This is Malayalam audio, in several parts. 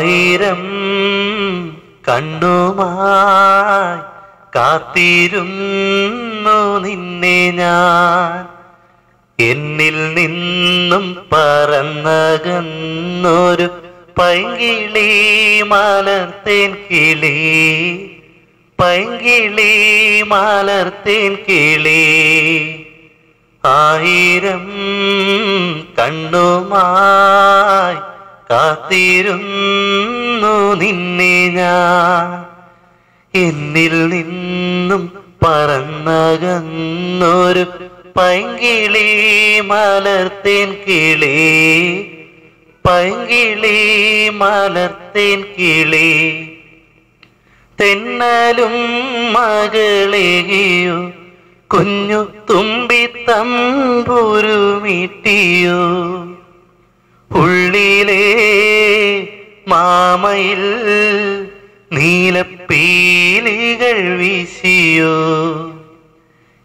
ആയിരം കണ്ണുമായി കാത്തിരുന്നു നിന്നെ ഞാൻ. എന്നിൽ നിന്നും പറന്നകന്നൊരു പൈങ്കിളി മലർത്തേൻ കിളി, പൈങ്കിളി മലർത്തേൻ കിളി. ആയിരം കണ്ണുമായി കാത്തിരുന്നു നിന്നെ ഞാൻ. എന്നിൽ നിന്നും പറന്നകന്നൊരു പൈങ്കിളി മലർത്തേൻ കിളി, പൈങ്കിളി മലർത്തേൻ കിളി. തെന്നലും മകളെയോ കുഞ്ഞു തുമ്പി തമ്പുരുമിട്ടിയോ, ഉള്ളിലെ മാമയിൽ നീലപ്പീലികൾ വീശിയോ.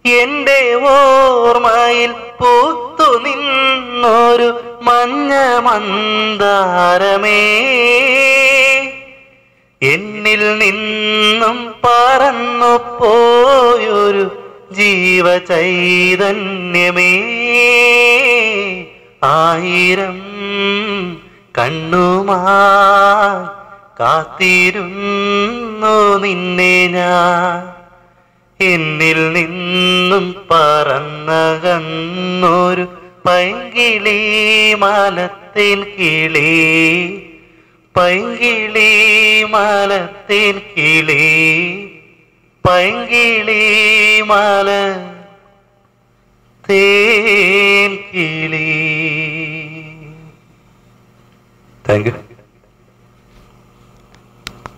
എന്റെ ഓർമ്മയിൽ പൂത്തു നിന്നൊരു മഞ്ഞ മന്ദാരമേ, എന്നിൽ നിന്നും പറന്നു പോയൊരു ജീവചൈതന്യമേ. ആയിരം കണ്ണുമായി കാത്തിരുന്നു നിന്നെ ഞാൻ. എന്നിൽ നിന്നും പറന്നകന്നൊരു പൈങ്കിളി മലത്തേൻ കിളി, പൈങ്കിളി മലത്തേൻ കിളി, പൈങ്കിളി മലത്തേൻ കിളി. Thank you.